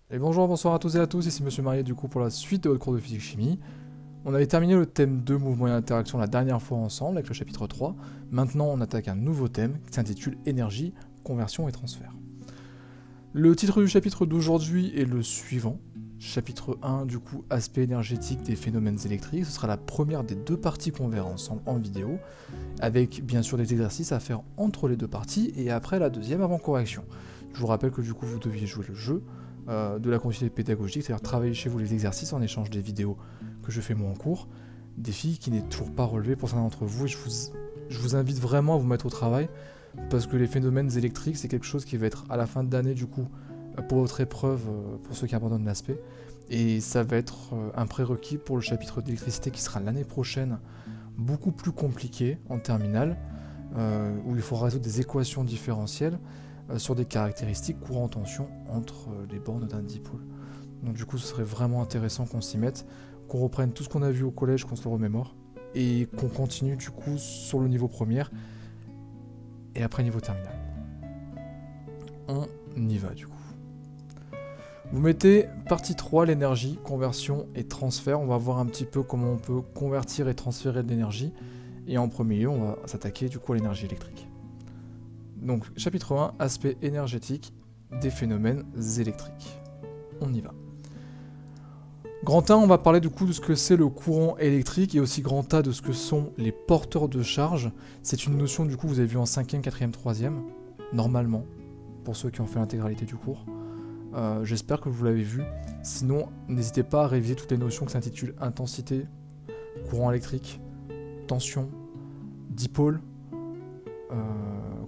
Et bonjour, bonsoir à tous et à tous, ici Monsieur Marié du coup pour la suite de votre cours de physique-chimie. On avait terminé le thème 2, mouvement et interaction, la dernière fois ensemble avec le chapitre 3. Maintenant on attaque un nouveau thème qui s'intitule énergie, conversion et transfert. Le titre du chapitre d'aujourd'hui est le suivant. Chapitre 1 du coup, aspect énergétique des phénomènes électriques. Ce sera la première des deux parties qu'on verra ensemble en vidéo, avec bien sûr des exercices à faire entre les deux parties et après la deuxième avant correction. Je vous rappelle que du coup vous deviez jouer le jeu de la continuité pédagogique, c'est-à-dire travailler chez vous les exercices en échange des vidéos que je fais moi en cours, défi qui n'est toujours pas relevé pour certains d'entre vous, et je vous invite vraiment à vous mettre au travail, parce que les phénomènes électriques, c'est quelque chose qui va être à la fin de l'année du coup, pour votre épreuve, pour ceux qui abandonnent l'aspect, et ça va être un prérequis pour le chapitre d'électricité qui sera l'année prochaine, beaucoup plus compliqué en terminale, où il faudra résoudre des équations différentielles, sur des caractéristiques courant-tension entre les bornes d'un dipôle. Donc du coup ce serait vraiment intéressant qu'on s'y mette, qu'on reprenne tout ce qu'on a vu au collège, qu'on se le remémore, et qu'on continue du coup sur le niveau première, et après niveau terminal. On y va du coup. Vous mettez partie 3, l'énergie, conversion et transfert. On va voir un petit peu comment on peut convertir et transférer de l'énergie, et en premier lieu on va s'attaquer du coup à l'énergie électrique. Donc, chapitre 1, aspect énergétique des phénomènes électriques. On y va. Grand 1, on va parler du coup de ce que c'est le courant électrique et aussi grand A de ce que sont les porteurs de charge. C'est une notion du coup vous avez vu en 5e, 4e, 3e, normalement, pour ceux qui ont fait l'intégralité du cours. J'espère que vous l'avez vu. Sinon, n'hésitez pas à réviser toutes les notions qui s'intitulent intensité, courant électrique, tension, dipôle,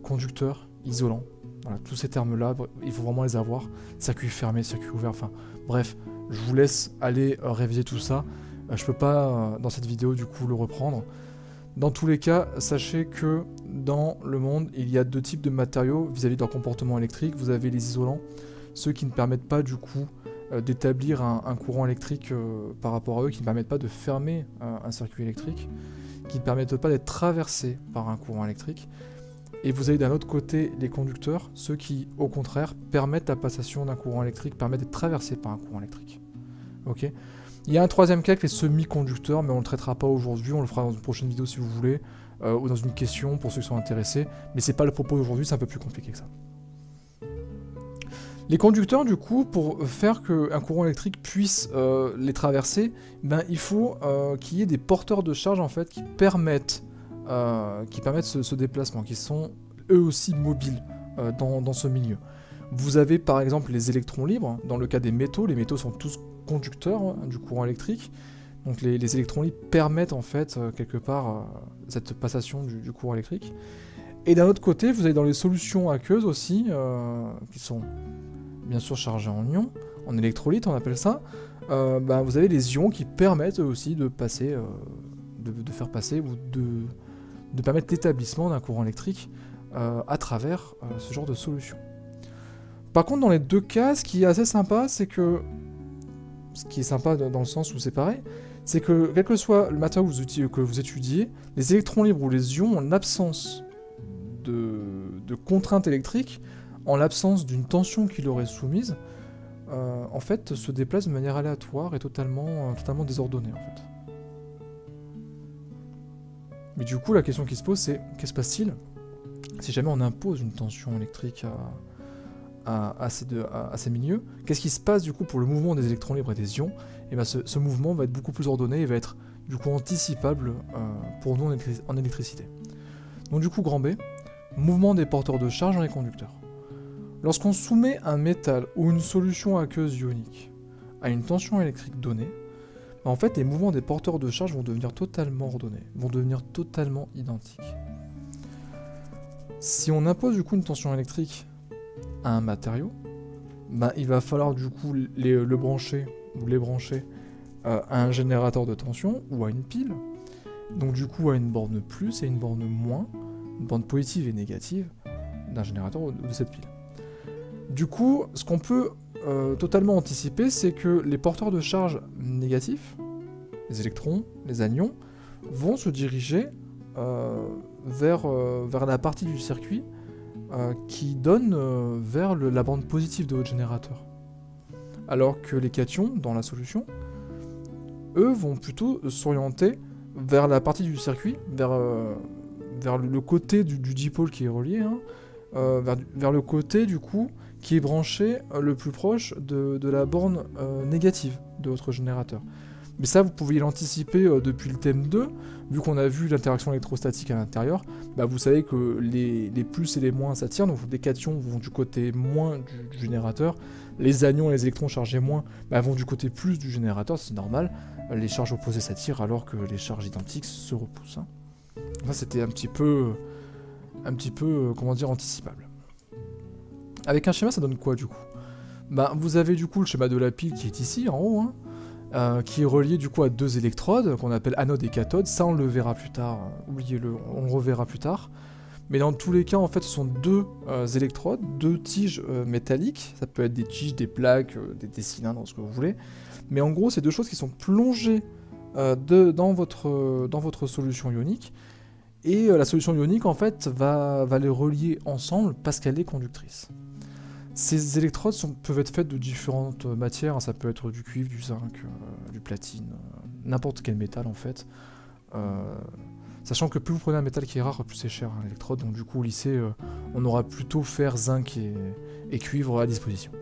conducteur, isolant. Voilà, tous ces termes-là, il faut vraiment les avoir. Circuit fermé, circuit ouvert, enfin bref, je vous laisse aller réviser tout ça. Je peux pas, dans cette vidéo, du coup, le reprendre. Dans tous les cas, sachez que dans le monde, il y a deux types de matériaux vis-à-vis de leur comportement électrique. Vous avez les isolants, ceux qui ne permettent pas, du coup, d'établir un courant électrique par rapport à eux, qui ne permettent pas de fermer un circuit électrique, qui ne permettent pas d'être traversés par un courant électrique. Et vous avez d'un autre côté les conducteurs, ceux qui, au contraire, permettent la passation d'un courant électrique, permettent d'être traversés par un courant électrique. Ok. Il y a un troisième cas avec les semi-conducteurs, mais on ne le traitera pas aujourd'hui, on le fera dans une prochaine vidéo si vous voulez, ou dans une question pour ceux qui sont intéressés, mais c'est pas le propos d'aujourd'hui, c'est un peu plus compliqué que ça. Les conducteurs, du coup, pour faire qu'un courant électrique puisse les traverser, ben, il faut qu'il y ait des porteurs de charge en fait, qui permettent ce déplacement, qui sont eux aussi mobiles dans ce milieu. Vous avez par exemple les électrons libres, dans le cas des métaux, les métaux sont tous conducteurs du courant électrique, donc les électrons libres permettent en fait quelque part cette passation du courant électrique. Et d'un autre côté, vous avez dans les solutions aqueuses aussi, qui sont bien sûr chargées en ions, en électrolytes on appelle ça, ben, vous avez les ions qui permettent aussi de passer, de faire passer ou de permettre l'établissement d'un courant électrique à travers ce genre de solution. Par contre, dans les deux cas, ce qui est assez sympa, c'est que... Ce qui est sympa dans le sens où c'est pareil, c'est que quel que soit le matériau que vous étudiez, les électrons libres ou les ions, en l'absence de contraintes électriques, en l'absence d'une tension qui leur est soumise, en fait, se déplacent de manière aléatoire et totalement désordonnée, en fait. Mais du coup, la question qui se pose, c'est qu'est-ce qui se passe-t-il si jamais on impose une tension électrique à ces milieux? Qu'est-ce qui se passe du coup pour le mouvement des électrons libres et des ions? Et bien ce mouvement va être beaucoup plus ordonné et va être du coup anticipable pour nous en électricité. Donc du coup, grand B, mouvement des porteurs de charge dans les conducteurs. Lorsqu'on soumet un métal ou une solution aqueuse ionique à une tension électrique donnée, en fait, les mouvements des porteurs de charge vont devenir totalement ordonnés, vont devenir totalement identiques. Si on impose du coup une tension électrique à un matériau, ben, il va falloir du coup le brancher ou les brancher à un générateur de tension ou à une pile, donc du coup à une borne plus et une borne moins, une borne positive et négative d'un générateur ou de cette pile. Du coup, ce qu'on peut totalement anticiper, c'est que les porteurs de charge négatifs, les électrons, les anions, vont se diriger vers la partie du circuit qui donne vers la bande positive de votre générateur. alors que les cations, dans la solution, eux vont plutôt s'orienter vers la partie du circuit, vers le côté du dipôle qui est relié, hein, vers le côté du coup qui est branché le plus proche de la borne négative de votre générateur. Mais ça, vous pouviez l'anticiper depuis le thème 2, vu qu'on a vu l'interaction électrostatique à l'intérieur, bah vous savez que les plus et les moins s'attirent, donc les cations vont du côté moins du générateur, les anions et les électrons chargés moins vont du côté plus du générateur, c'est normal, les charges opposées s'attirent alors que les charges identiques se repoussent. Hein. Ça c'était un petit peu, comment dire, anticipable. Avec un schéma, ça donne quoi du coup? Vous avez du coup le schéma de la pile qui est ici, en haut, hein, qui est relié du coup à deux électrodes, qu'on appelle anode et cathode. Ça, on le verra plus tard, oubliez-le, on le reverra plus tard. Mais dans tous les cas, en fait, ce sont deux électrodes, deux tiges métalliques. Ça peut être des tiges, des plaques, des cylindres, ce que vous voulez. Mais en gros, c'est deux choses qui sont plongées dans votre solution ionique. Et la solution ionique, en fait, va les relier ensemble parce qu'elle est conductrice. Ces électrodes peuvent être faites de différentes matières, hein, ça peut être du cuivre, du zinc, du platine, n'importe quel métal en fait. Sachant que plus vous prenez un métal qui est rare, plus c'est cher, hein, l'électrode, donc du coup au lycée, on aura plutôt fer, zinc et cuivre à disposition.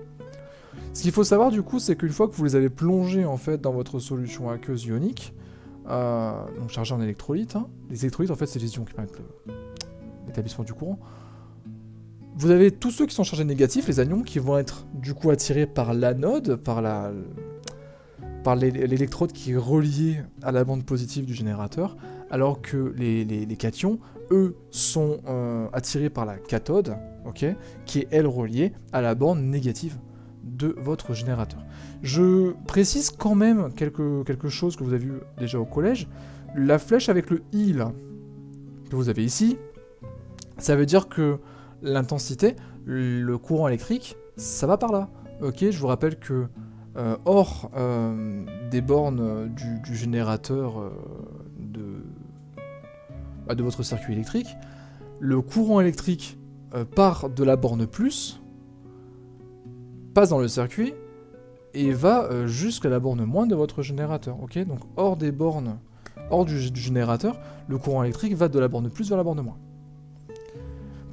Ce qu'il faut savoir du coup, c'est qu'une fois que vous les avez plongés en fait dans votre solution aqueuse ionique, donc chargée en électrolytes, hein, les électrolytes en fait c'est les ions qui permettent l'établissement du courant. Vous avez tous ceux qui sont chargés négatifs, les anions, qui vont être du coup attirés par l'anode, par l'électrode qui est reliée à la bande positive du générateur, alors que les cations, eux, sont attirés par la cathode, okay, qui est elle reliée à la bande négative de votre générateur. Je précise quand même quelque chose que vous avez vu déjà au collège. La flèche avec le I là, que vous avez ici, ça veut dire que l'intensité, le courant électrique, ça va par là. Ok, je vous rappelle que hors des bornes du générateur de votre circuit électrique, le courant électrique part de la borne plus, passe dans le circuit et va jusqu'à la borne moins de votre générateur. Ok, donc hors des bornes, hors du générateur, le courant électrique va de la borne plus vers la borne moins.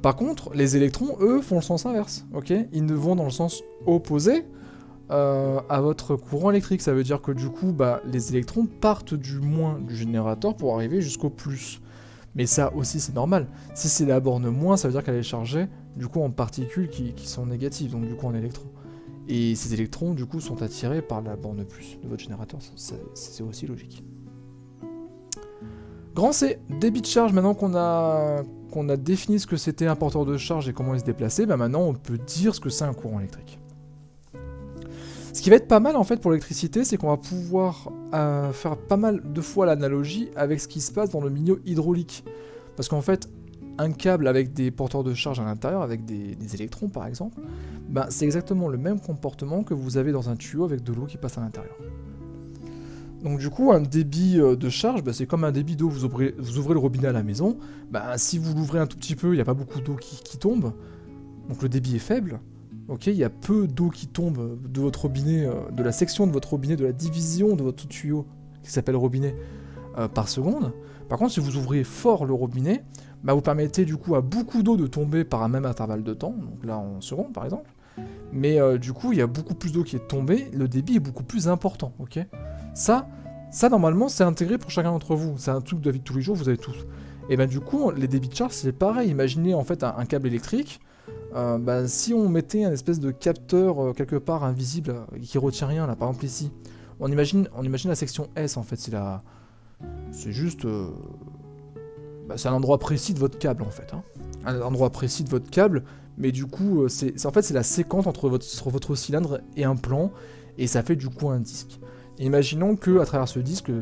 Par contre, les électrons, eux, font le sens inverse, ok? Ils ne vont dans le sens opposé à votre courant électrique. Ça veut dire que du coup, les électrons partent du moins du générateur pour arriver jusqu'au plus. Mais ça aussi, c'est normal. Si c'est la borne moins, ça veut dire qu'elle est chargée, du coup, en particules qui sont négatives, donc du coup en électrons. Et ces électrons, du coup, sont attirés par la borne plus de votre générateur. C'est aussi logique. Grand C, débit de charge, maintenant qu'on a défini ce que c'était un porteur de charge et comment il se déplaçait, maintenant on peut dire ce que c'est un courant électrique. Ce qui va être pas mal en fait pour l'électricité, c'est qu'on va pouvoir faire pas mal de fois l'analogie avec ce qui se passe dans le milieu hydraulique. Parce qu'en fait, un câble avec des porteurs de charge à l'intérieur, avec des électrons par exemple, c'est exactement le même comportement que vous avez dans un tuyau avec de l'eau qui passe à l'intérieur. Donc du coup, un débit de charge, c'est comme un débit d'eau, vous ouvrez le robinet à la maison, si vous l'ouvrez un tout petit peu, il n'y a pas beaucoup d'eau qui tombe, donc le débit est faible, ok, il y a peu d'eau qui tombe de votre robinet, de la section de votre robinet, de la division de votre tuyau, qui s'appelle robinet, par seconde. Par contre, si vous ouvrez fort le robinet, vous permettez du coup à beaucoup d'eau de tomber par un même intervalle de temps, donc là en secondes par exemple, mais du coup, il y a beaucoup plus d'eau qui est tombée, le débit est beaucoup plus important, ok. Ça normalement, c'est intégré pour chacun d'entre vous. C'est un truc de la vie de tous les jours, vous avez tous. Et du coup, les débits de charge, c'est pareil. Imaginez en fait un câble électrique. Si on mettait un espèce de capteur quelque part invisible qui retient rien, là, par exemple ici, on imagine la section S en fait. C'est juste, c'est un endroit précis de votre câble en fait. Hein. Un endroit précis de votre câble, mais du coup, c'est la séquence entre votre cylindre et un plan, et ça fait du coup un disque. Et imaginons que à travers ce disque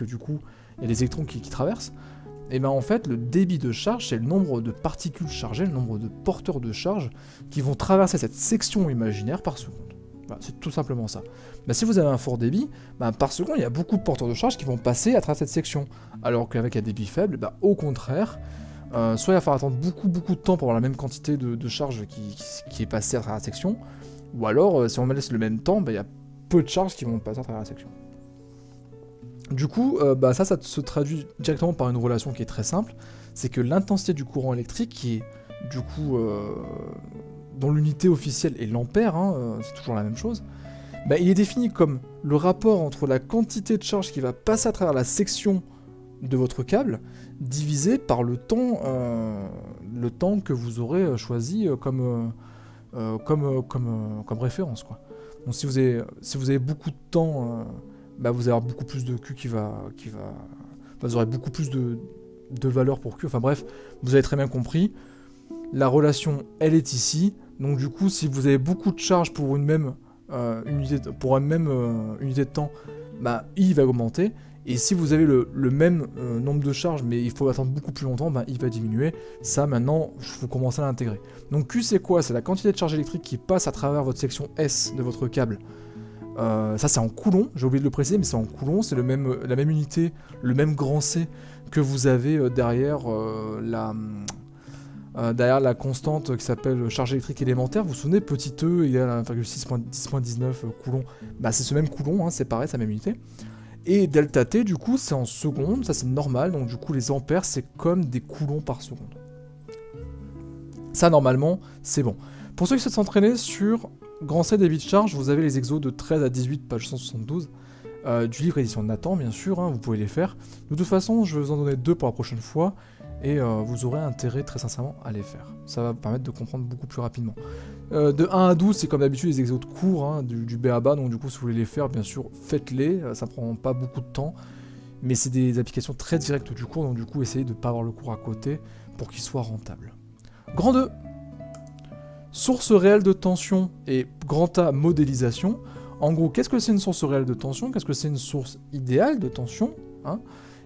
du coup, il y a des électrons qui traversent. Et en fait, le débit de charge, c'est le nombre de particules chargées, le nombre de porteurs de charge qui vont traverser cette section imaginaire par seconde. C'est tout simplement ça. Si vous avez un fort débit, par seconde, il y a beaucoup de porteurs de charge qui vont passer à travers cette section. Alors qu'avec un débit faible, au contraire, soit il va falloir attendre beaucoup de temps pour avoir la même quantité de charge qui est passée à travers la section, Ou alors, si on laisse le même temps, il y a peu de charges qui vont passer à travers la section. Du coup, ça se traduit directement par une relation qui est très simple, c'est que l'intensité du courant électrique, qui est du coup, dont l'unité officielle est l'ampère, c'est toujours la même chose, il est défini comme le rapport entre la quantité de charge qui va passer à travers la section de votre câble, divisé par le temps que vous aurez choisi comme référence, quoi. Donc si vous avez beaucoup de temps, vous allez avoir beaucoup plus de Q vous aurez beaucoup plus de valeur pour Q, enfin bref, vous avez très bien compris. La relation, elle est ici, donc du coup, si vous avez beaucoup de charge pour une même unité de temps, I va augmenter, et si vous avez le même nombre de charges, mais il faut attendre beaucoup plus longtemps, I va diminuer. Ça, maintenant, il faut commencer à l'intégrer. Donc Q, c'est quoi? C'est la quantité de charge électrique qui passe à travers votre section S de votre câble. Ça, c'est en coulomb, j'ai oublié de le préciser, mais c'est en coulomb, c'est la même unité, le même grand C que vous avez derrière la constante qui s'appelle charge électrique élémentaire. Vous vous souvenez, petit e égale à 1,6.19 coulomb. C'est ce même coulomb, c'est pareil, c'est la même unité. Et delta T, du coup, c'est en secondes, ça c'est normal, donc du coup les ampères, c'est comme des coulombs par seconde. Ça, normalement, c'est bon. Pour ceux qui souhaitent s'entraîner sur grand C débit de charge, vous avez les exos de 13 à 18, page 172, du livre édition Nathan, bien sûr, vous pouvez les faire. De toute façon, je vais vous en donner 2 pour la prochaine fois, et vous aurez intérêt très sincèrement à les faire. Ça va vous permettre de comprendre beaucoup plus rapidement. De 1 à 12, c'est comme d'habitude les exos de cours, du B à bas, donc du coup si vous voulez les faire, bien sûr, faites-les, ça prend pas beaucoup de temps, mais c'est des applications très directes du cours, donc du coup essayez de ne pas avoir le cours à côté pour qu'il soit rentable. Grand 2, source réelle de tension et grand A, modélisation. En gros, qu'est-ce que c'est une source réelle de tension? Qu'est-ce que c'est une source idéale de tension,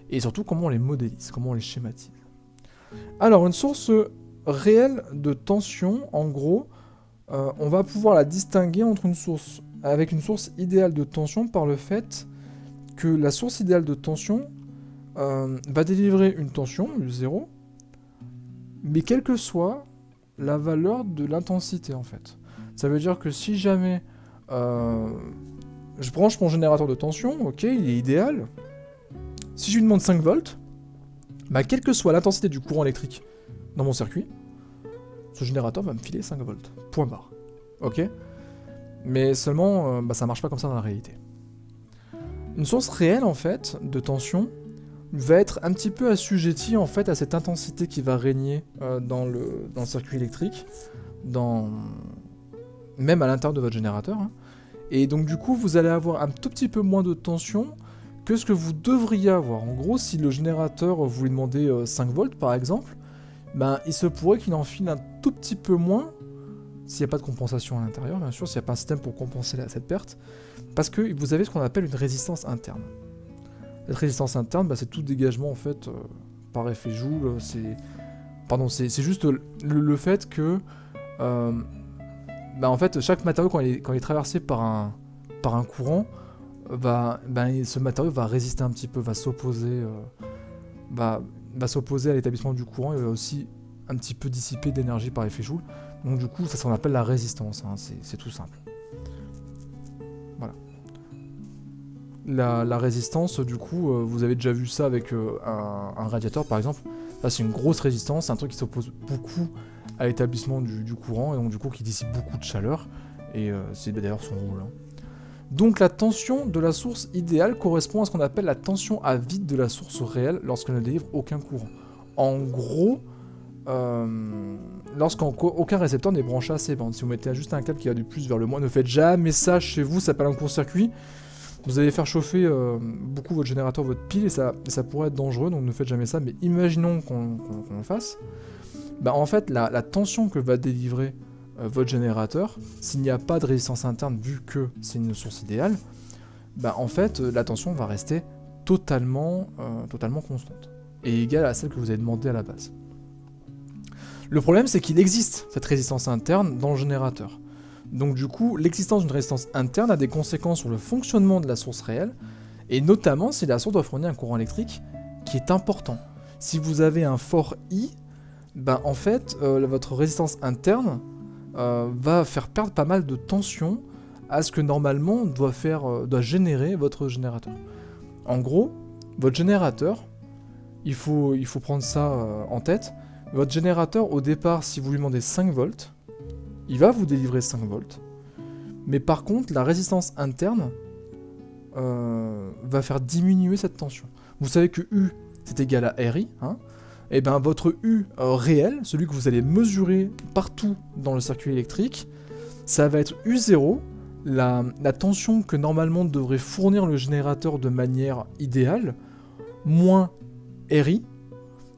et surtout comment on les modélise, comment on les schématise. Alors, une source réelle de tension, en gros, on va pouvoir la distinguer avec une source idéale de tension par le fait que la source idéale de tension va délivrer une tension, U0, mais quelle que soit la valeur de l'intensité, en fait. Ça veut dire que si jamais je branche mon générateur de tension, ok, il est idéal. Si je lui demande 5 volts, quelle que soit l'intensité du courant électrique dans mon circuit, ce générateur va me filer 5 volts. Point barre. Ok? Mais seulement, ça marche pas comme ça dans la réalité. Une source réelle, en fait, de tension, va être un petit peu assujettie, en fait, à cette intensité qui va régner dans le circuit électrique, même à l'intérieur de votre générateur. Et donc, du coup, vous allez avoir un tout petit peu moins de tension que ce que vous devriez avoir. En gros, si le générateur, vous lui demandez 5 volts, par exemple, il se pourrait qu'il en file un tout petit peu moins, s'il n'y a pas de compensation à l'intérieur, bien sûr, s'il n'y a pas un système pour compenser cette perte, parce que vous avez ce qu'on appelle une résistance interne. Cette résistance interne, c'est tout dégagement, en fait, par effet Joule, c'est juste le fait que, en fait, chaque matériau, quand il est traversé par un courant, ce matériau va résister un petit peu, va s'opposer à l'établissement du courant, et va aussi un petit peu dissiper d'énergie par effet Joule. Donc du coup, ça s'en appelle la résistance, c'est tout simple. Voilà. La résistance, du coup, vous avez déjà vu ça avec un radiateur, par exemple. Là, c'est une grosse résistance, c'est un truc qui s'oppose beaucoup à l'établissement du courant, et donc du coup, qui dissipe beaucoup de chaleur, et c'est d'ailleurs son rôle. Donc la tension de la source idéale correspond à ce qu'on appelle la tension à vide de la source réelle lorsqu'elle ne délivre aucun courant. En gros, lorsqu'aucun récepteur n'est branché à ces bandes. Si vous mettez juste un câble qui va du plus vers le moins, ne faites jamais ça chez vous, ça s'appelle un court-circuit. Vous allez faire chauffer beaucoup votre générateur, votre pile, et ça pourrait être dangereux, donc ne faites jamais ça. Mais imaginons qu'on le fasse. En fait, la tension que va délivrer votre générateur, s'il n'y a pas de résistance interne, vu que c'est une source idéale, en fait, la tension va rester totalement constante, et égale à celle que vous avez demandé à la base. Le problème, c'est qu'il existe cette résistance interne dans le générateur. Donc du coup, l'existence d'une résistance interne a des conséquences sur le fonctionnement de la source réelle, et notamment si la source doit fournir un courant électrique qui est important. Si vous avez un fort I, en fait, votre résistance interne va faire perdre pas mal de tension à ce que normalement doit générer votre générateur. En gros, votre générateur, il faut prendre ça en tête. Votre générateur, au départ, si vous lui demandez 5 volts, il va vous délivrer 5 volts. Mais par contre, la résistance interne va faire diminuer cette tension. Vous savez que U, c'est égal à RI. Hein, et bien votre U réel, celui que vous allez mesurer partout dans le circuit électrique, ça va être U0, la tension que normalement devrait fournir le générateur de manière idéale, moins RI,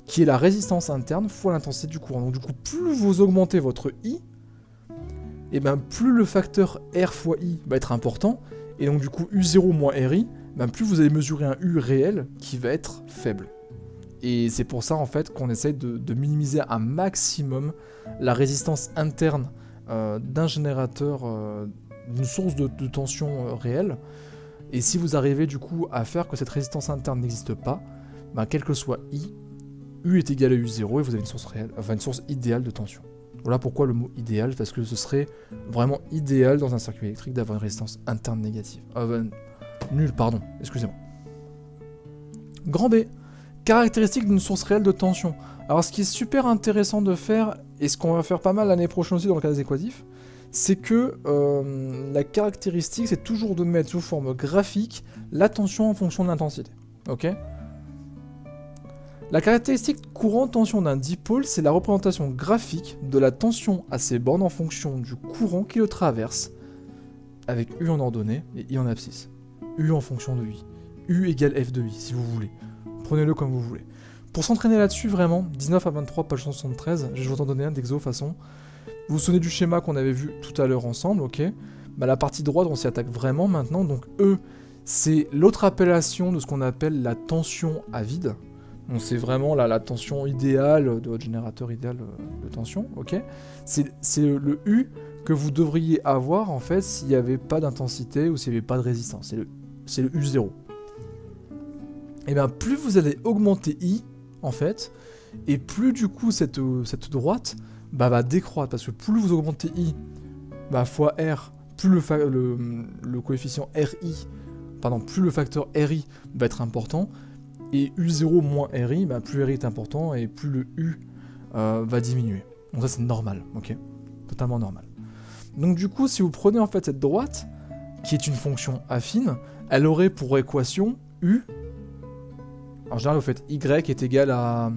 qui est la résistance interne fois l'intensité du courant. Donc du coup, plus vous augmentez votre I, et bien plus le facteur R fois I va être important, et donc du coup U0 moins RI, ben plus vous allez mesurer un U réel qui va être faible. Et c'est pour ça en fait qu'on essaye de minimiser un maximum la résistance interne d'un générateur, d'une source de tension réelle. Et si vous arrivez du coup à faire que cette résistance interne n'existe pas, ben, quel que soit I, U est égal à U0 et vous avez une source réelle, enfin une source idéale de tension. Voilà pourquoi le mot idéal, parce que ce serait vraiment idéal dans un circuit électrique d'avoir une résistance interne négative. Nulle, pardon, excusez-moi. Grand B, caractéristique d'une source réelle de tension. Alors ce qui est super intéressant de faire, et ce qu'on va faire pas mal l'année prochaine aussi dans le cas des équatifs, c'est que la caractéristique, c'est toujours de mettre sous forme graphique la tension en fonction de l'intensité. Ok ? La caractéristique courant-tension d'un dipôle, c'est la représentation graphique de la tension à ses bornes en fonction du courant qui le traverse, avec U en ordonnée et I en abscisse. U en fonction de I. U égale F de I, si vous voulez. Prenez-le comme vous voulez. Pour s'entraîner là-dessus, vraiment, 19 à 23, page 173, je vais vous en donner un d'exo façon. Vous vous souvenez du schéma qu'on avait vu tout à l'heure ensemble, ok ? Bah, la partie droite, on s'y attaque vraiment maintenant. Donc E, c'est l'autre appellation de ce qu'on appelle la tension à vide. Donc c'est vraiment la tension idéale de votre générateur idéal de tension, ok ? C'est le U que vous devriez avoir en fait s'il n'y avait pas d'intensité ou s'il n'y avait pas de résistance. C'est le U0. Et bien plus vous allez augmenter I en fait, et plus du coup cette droite va décroître, parce que plus vous augmentez I fois R, plus le coefficient RI, pardon, plus le facteur RI va être important, et U0 moins RI, plus RI est important, et plus le U va diminuer. Donc ça c'est normal, ok ? Totalement normal. Donc du coup, si vous prenez en fait cette droite, qui est une fonction affine, elle aurait pour équation U, en général vous faites Y est égal à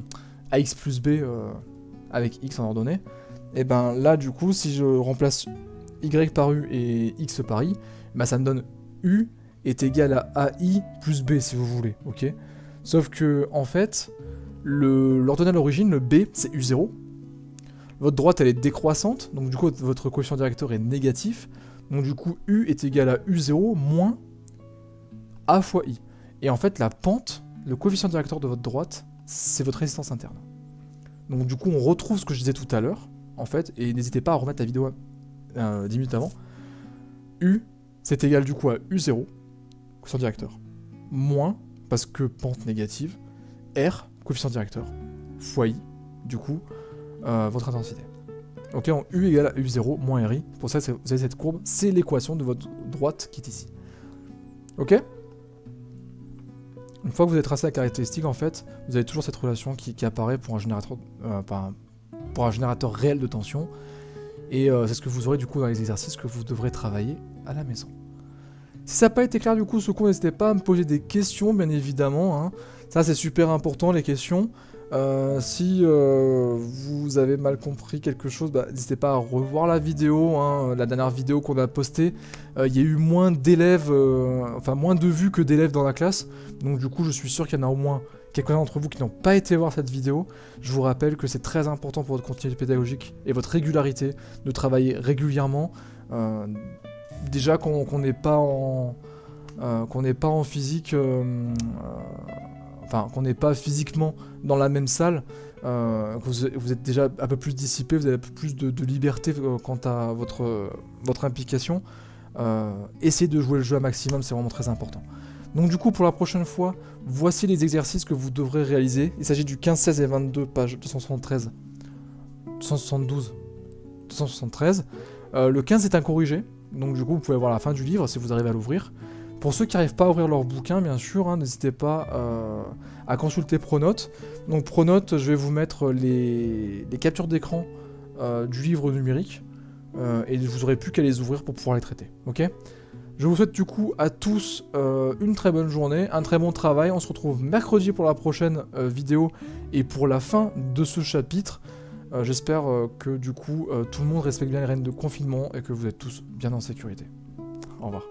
X plus B avec X en ordonnée, et ben là du coup, si je remplace Y par U et X par I, ça me donne U est égal à AI plus B si vous voulez, ok ? Sauf que, en fait, l'ordonnée à l'origine, le B, c'est U0. Votre droite, elle est décroissante, donc du coup, votre coefficient directeur est négatif. Donc du coup, U est égal à U0 moins A fois I. Et en fait, la pente, le coefficient directeur de votre droite, c'est votre résistance interne. Donc du coup, on retrouve ce que je disais tout à l'heure, en fait, et n'hésitez pas à remettre la vidéo 10 minutes avant. U, c'est égal du coup à U0, coefficient directeur, moins, parce que pente négative, R, coefficient directeur, fois I, du coup, votre intensité. Ok, en U égale à U0 moins RI, pour ça vous avez cette courbe, c'est l'équation de votre droite qui est ici. Ok ? Une fois que vous avez tracé la caractéristique, en fait, vous avez toujours cette relation qui apparaît pour un générateur réel de tension, et c'est ce que vous aurez du coup dans les exercices que vous devrez travailler à la maison. Si ça n'a pas été clair du coup ce cours, n'hésitez pas à me poser des questions, bien évidemment. Hein. Ça c'est super important, les questions. Si vous avez mal compris quelque chose, n'hésitez pas à revoir la vidéo. Hein. La dernière vidéo qu'on a postée, il y a eu moins d'élèves, moins de vues que d'élèves dans la classe. Donc du coup, je suis sûr qu'il y en a au moins quelques-uns d'entre vous qui n'ont pas été voir cette vidéo. Je vous rappelle que c'est très important pour votre continuité pédagogique et votre régularité de travailler régulièrement. Déjà qu'on n'est pas en physique, qu'on n'est pas physiquement dans la même salle, que vous êtes déjà un peu plus dissipé, vous avez un peu plus de liberté quant à votre implication. Essayez de jouer le jeu à maximum, c'est vraiment très important. Donc du coup, pour la prochaine fois, voici les exercices que vous devrez réaliser. Il s'agit du 15, 16 et 22, page 273, 272, 273. Le 15 est incorrigé, donc du coup vous pouvez voir la fin du livre si vous arrivez à l'ouvrir. Pour ceux qui n'arrivent pas à ouvrir leur bouquin, bien sûr, hein, n'hésitez pas à consulter Pronote. Donc Pronote, je vais vous mettre les captures d'écran du livre numérique, et vous n'aurez plus qu'à les ouvrir pour pouvoir les traiter. Ok ? Je vous souhaite du coup à tous une très bonne journée, un très bon travail. On se retrouve mercredi pour la prochaine vidéo et pour la fin de ce chapitre. J'espère que du coup tout le monde respecte bien les règles de confinement et que vous êtes tous bien en sécurité. Au revoir.